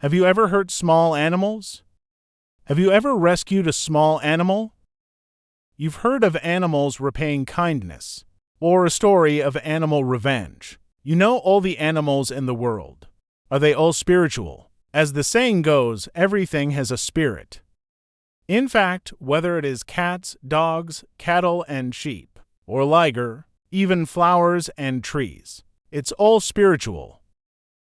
Have you ever hurt small animals? Have you ever rescued a small animal? You've heard of animals repaying kindness, or a story of animal revenge. You know all the animals in the world. Are they all spiritual? As the saying goes, everything has a spirit. In fact, whether it is cats, dogs, cattle, and sheep, or liger, even flowers and trees, it's all spiritual.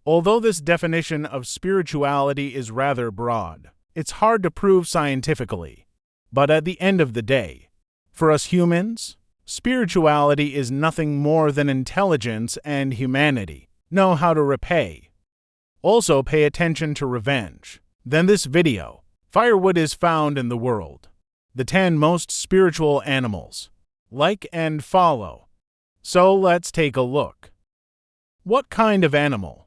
Although this definition of spirituality is rather broad, it's hard to prove scientifically. But at the end of the day, for us humans, spirituality is nothing more than intelligence and humanity. Know how to repay. Also pay attention to revenge. Then this video. Firewood is found in the world. The 10 most spiritual animals. Like and follow. So let's take a look. What kind of animal?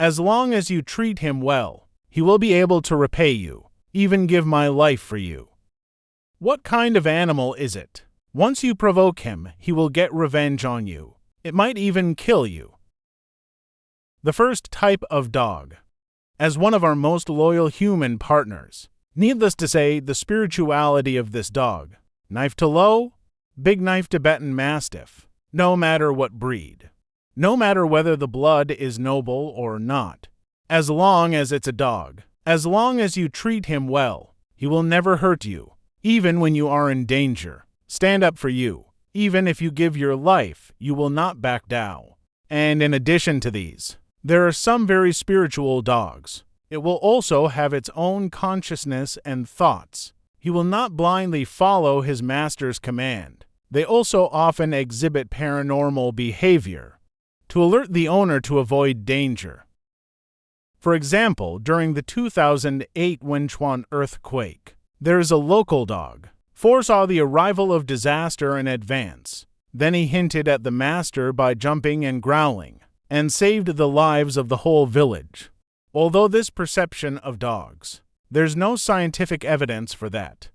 As long as you treat him well, he will be able to repay you, even give my life for you. What kind of animal is it? Once you provoke him, he will get revenge on you. It might even kill you. The first type of dog. As one of our most loyal human partners, needless to say, the spirituality of this dog. Knife to low, big knife Tibetan Mastiff, no matter what breed. No matter whether the blood is noble or not. As long as it's a dog, as long as you treat him well, he will never hurt you, even when you are in danger. Stand up for you. Even if you give your life, you will not back down. And in addition to these, there are some very spiritual dogs. It will also have its own consciousness and thoughts. He will not blindly follow his master's command. They also often exhibit paranormal behavior to alert the owner to avoid danger. For example, during the 2008 Wenchuan earthquake, there is a local dog. Foresaw the arrival of disaster in advance. Then he hinted at the master by jumping and growling, and saved the lives of the whole village. Although this perception of dogs, there's no scientific evidence for that.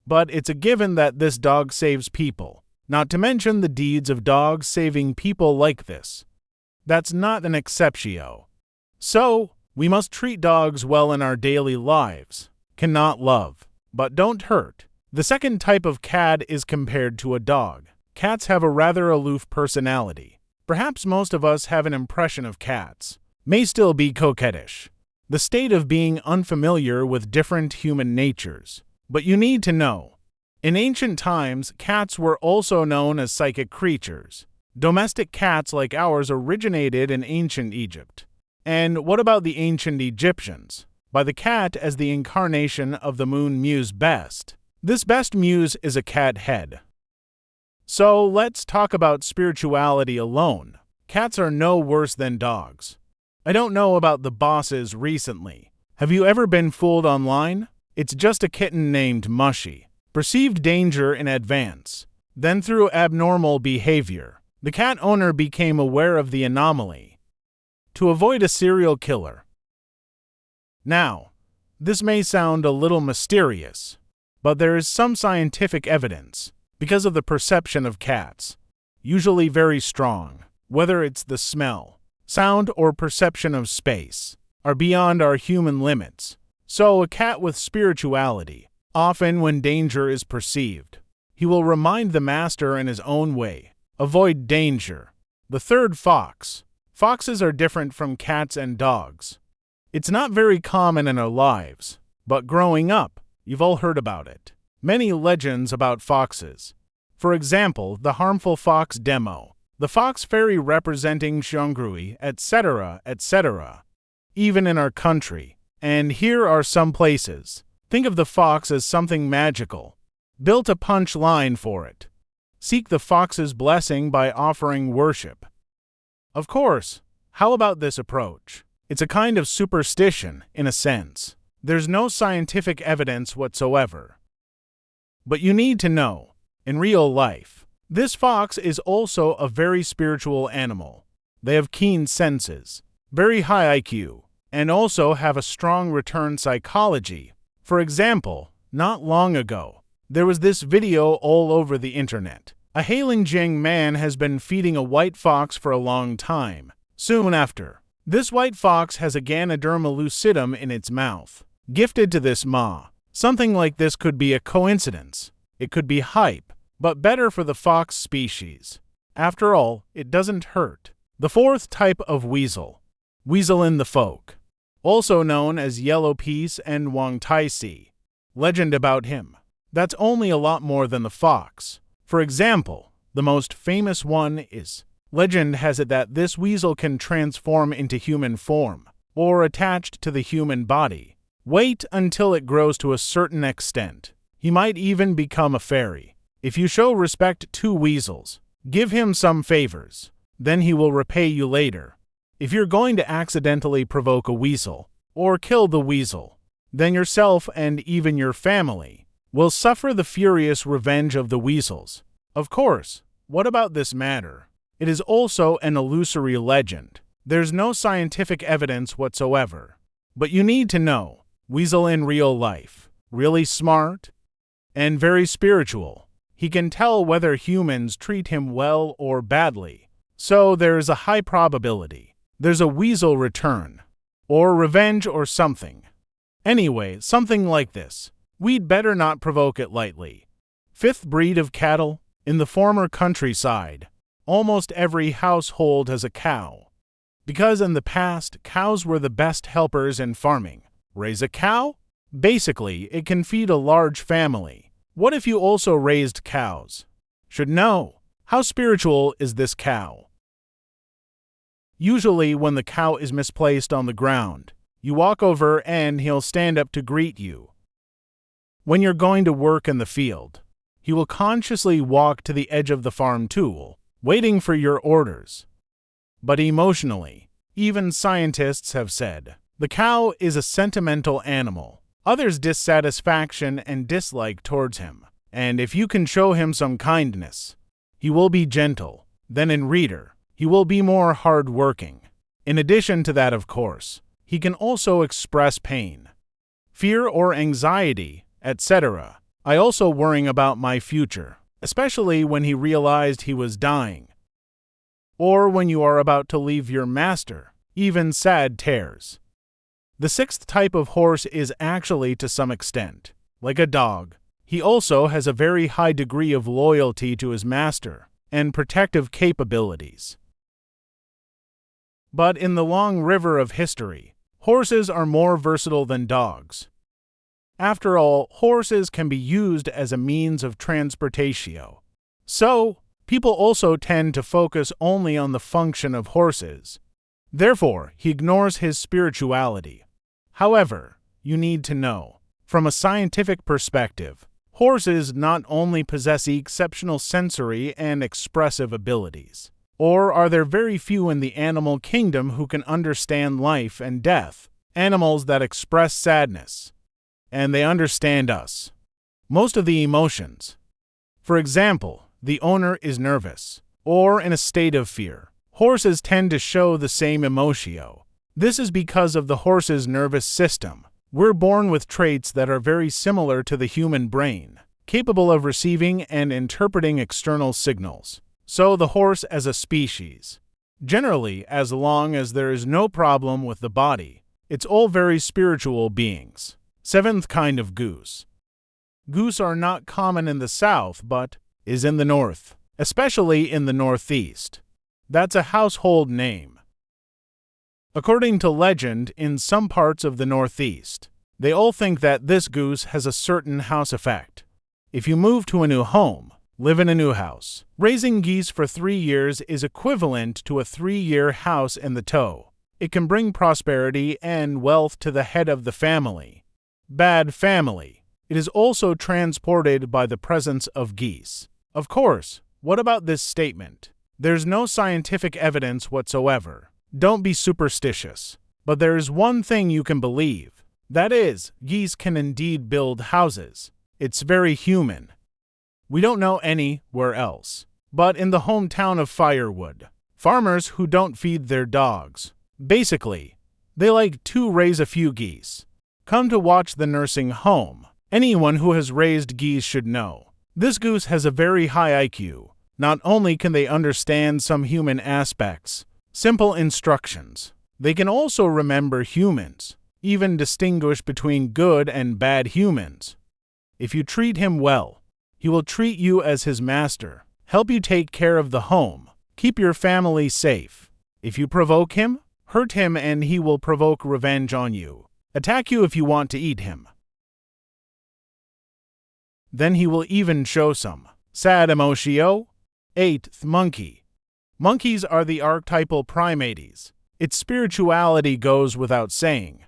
But it's a given that this dog saves people, not to mention the deeds of dogs saving people like this. That's not an exceptio. So, we must treat dogs well in our daily lives. Cannot love, but don't hurt. The second type of cat is compared to a dog. Cats have a rather aloof personality. Perhaps most of us have an impression of cats. May still be coquettish. The state of being unfamiliar with different human natures. But you need to know. In ancient times, cats were also known as psychic creatures. Domestic cats like ours originated in ancient Egypt. And what about the ancient Egyptians? By the cat as the incarnation of the moon muse Best. This best muse is a cat head. So let's talk about spirituality alone. Cats are no worse than dogs. I don't know about the bosses recently. Have you ever been fooled online? It's just a kitten named Mushy. Perceived danger in advance. Then through abnormal behavior, the cat owner became aware of the anomaly to avoid a serial killer. Now, this may sound a little mysterious, but there is some scientific evidence because of the perception of cats, usually very strong, whether it's the smell, sound, or perception of space, are beyond our human limits. So a cat with spirituality, often when danger is perceived, he will remind the master in his own way. Avoid danger. The third, fox. Foxes are different from cats and dogs. It's not very common in our lives, but growing up, you've all heard about it. Many legends about foxes. For example, the harmful fox demo, the fox fairy representing Xiongru, etc., etc. Even in our country. And here are some places. Think of the fox as something magical. Built a punch line for it. Seek the fox's blessing by offering worship. Of course, how about this approach? It's a kind of superstition, in a sense. There's no scientific evidence whatsoever. But you need to know, in real life, this fox is also a very spiritual animal. They have keen senses, very high IQ, and also have a strong return psychology. For example, not long ago, there was this video all over the internet. A Heilongjiang man has been feeding a white fox for a long time. Soon after, This white fox has a Ganoderma lucidum in its mouth, gifted to this maw. Something like this could be a coincidence. It could be hype, but better for the fox species. After all, it doesn't hurt. The fourth type of weasel. Weaselin the folk. Also known as Yellow Piece and Wong Tai Si. Legend about him. That's only a lot more than the fox. For example, the most famous one is, legend has it that this weasel can transform into human form, or attached to the human body. Wait until it grows to a certain extent. He might even become a fairy. If you show respect to weasels, give him some favors, then he will repay you later. If you're going to accidentally provoke a weasel, or kill the weasel, then yourself and even your family will suffer the furious revenge of the weasels. Of course, what about this matter? It is also an illusory legend. There's no scientific evidence whatsoever. But you need to know, weasel in real life, really smart and very spiritual. He can tell whether humans treat him well or badly. So there is a high probability there's a weasel return, or revenge or something. Anyway, something like this. We'd better not provoke it lightly. Fifth breed of cattle. In the former countryside, almost every household has a cow. Because in the past, cows were the best helpers in farming. Raise a cow? Basically, it can feed a large family. What if you also raised cows? Should know. How spiritual is this cow? Usually when the cow is misplaced on the ground, you walk over and he'll stand up to greet you. When you're going to work in the field, he will consciously walk to the edge of the farm tool, waiting for your orders. But emotionally, even scientists have said, the cow is a sentimental animal. Others' dissatisfaction and dislike towards him. And if you can show him some kindness, he will be gentle. Then in reader, he will be more hard-working. In addition to that, of course, he can also express pain, fear or anxiety, etc. I also worrying about my future, especially when he realized he was dying. Or when you are about to leave your master, even sad tears. The sixth type of horse is actually to some extent like a dog. He also has a very high degree of loyalty to his master and protective capabilities. But in the long river of history, horses are more versatile than dogs. After all, horses can be used as a means of transportation. So, people also tend to focus only on the function of horses. Therefore, he ignores his spirituality. However, you need to know, from a scientific perspective, horses not only possess exceptional sensory and expressive abilities, or are there very few in the animal kingdom who can understand life and death, animals that express sadness, and they understand us. Most of the emotions. For example, the owner is nervous, or in a state of fear. Horses tend to show the same emotio. This is because of the horse's nervous system. We're born with traits that are very similar to the human brain, capable of receiving and interpreting external signals. So the horse as a species. Generally, as long as there is no problem with the body, it's all very spiritual beings. Seventh kind of goose. Goose are not common in the south, but is in the north, especially in the northeast. That's a household name. According to legend, in some parts of the northeast, they all think that this goose has a certain house effect. If you move to a new home, live in a new house, raising geese for 3 years is equivalent to a 3-year house in the toe. It can bring prosperity and wealth to the head of the family. Bad family. It is also transported by the presence of geese. Of course, what about this statement? There's no scientific evidence whatsoever. Don't be superstitious. But there is one thing you can believe. That is, geese can indeed build houses. It's very human. We don't know anywhere else. But in the hometown of firewood, farmers who don't feed their dogs. Basically, they like to raise a few geese. Come to watch the nursing home. Anyone who has raised geese should know. This goose has a very high IQ. Not only can they understand some human aspects, simple instructions, They can also remember humans, even distinguish between good and bad humans. If you treat him well, he will treat you as his master, help you take care of the home, keep your family safe. If you provoke him, hurt him, and he will provoke revenge on you. Attack you if you want to eat him. Then he will even show some sad emotion. 8th monkey. Monkeys are the archetypal primates. Its spirituality goes without saying.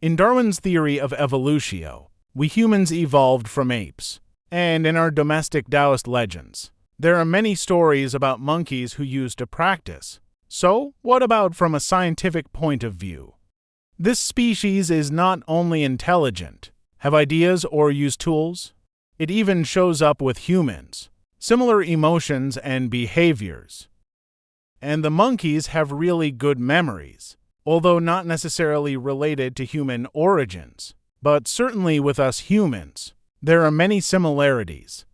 In Darwin's theory of evolution, we humans evolved from apes, and in our domestic Taoist legends, there are many stories about monkeys who used to practice. So, what about from a scientific point of view? This species is not only intelligent, have ideas or use tools, it even shows up with humans, similar emotions and behaviors. And the monkeys have really good memories, although not necessarily related to human origins, but certainly with us humans, there are many similarities.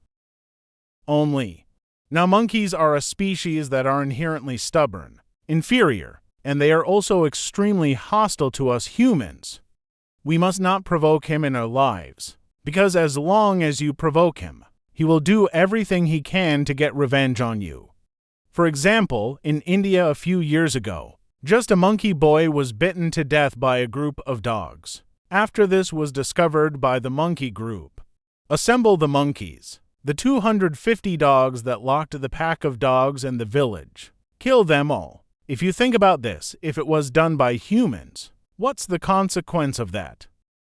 Now monkeys are a species that are inherently stubborn, inferior, and they are also extremely hostile to us humans. We must not provoke him in our lives, because as long as you provoke him, he will do everything he can to get revenge on you. For example, in India a few years ago, just a monkey boy was bitten to death by a group of dogs. After this was discovered by the monkey group. Assemble the monkeys, the 250 dogs that locked the pack of dogs in the village. Kill them all. If you think about this, if it was done by humans, what's the consequence of that?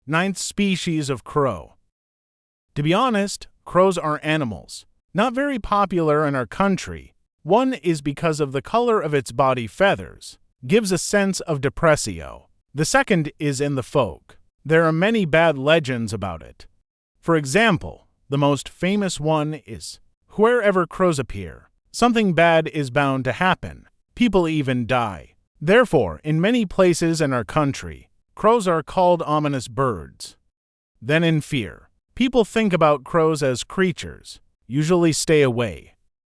9th species of crow. To be honest, crows are animals, not very popular in our country. One is because of the color of its body feathers, gives a sense of depressio. The second is in the folk. There are many bad legends about it. For example, the most famous one is, wherever crows appear, something bad is bound to happen. People even die. Therefore, in many places in our country, crows are called ominous birds. Then in fear, people think about crows as creatures, usually stay away.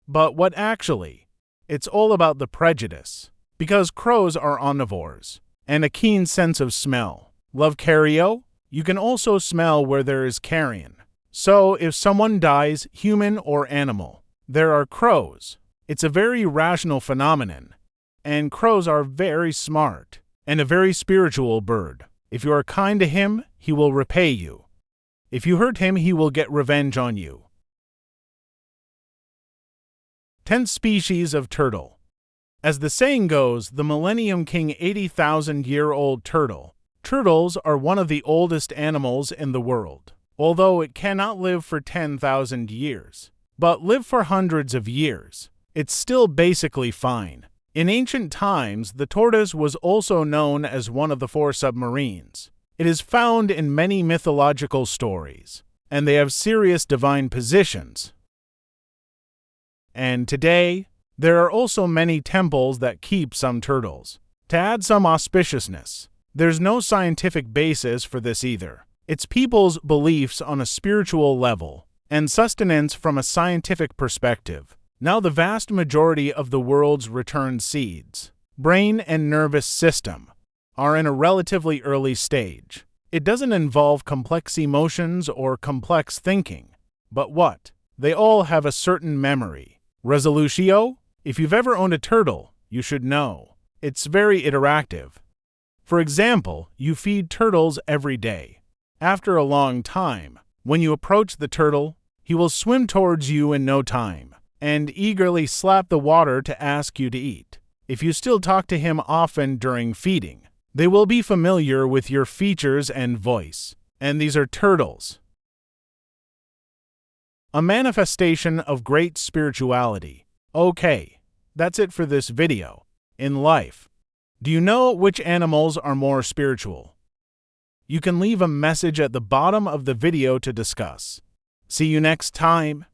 But what actually? It's all about the prejudice. Because crows are omnivores, and a keen sense of smell. Love carrion? You can also smell where there is carrion. So, if someone dies, human or animal, there are crows. It's a very rational phenomenon. And crows are very smart, and a very spiritual bird. If you are kind to him, he will repay you. If you hurt him, he will get revenge on you. 10th species of turtle. As the saying goes, the Millennium King 80,000-year-old turtle. Turtles are one of the oldest animals in the world, although it cannot live for 10,000 years, but live for hundreds of years. It's still basically fine. In ancient times, the tortoise was also known as one of the 4 submarines. It is found in many mythological stories, and they have serious divine positions. And today, there are also many temples that keep some turtles. To add some auspiciousness, there's no scientific basis for this either. It's people's beliefs on a spiritual level, and sustenance from a scientific perspective. Now the vast majority of the world's returned seeds, brain and nervous system, are in a relatively early stage. It doesn't involve complex emotions or complex thinking. But what? They all have a certain memory. Resolutio? If you've ever owned a turtle, you should know. It's very interactive. For example, you feed turtles every day. After a long time, when you approach the turtle, he will swim towards you in no time, and eagerly slap the water to ask you to eat. If you still talk to him often during feeding, they will be familiar with your features and voice. And these are turtles. A manifestation of great spirituality. Okay, that's it for this video. In life, do you know which animals are more spiritual? You can leave a message at the bottom of the video to discuss. See you next time.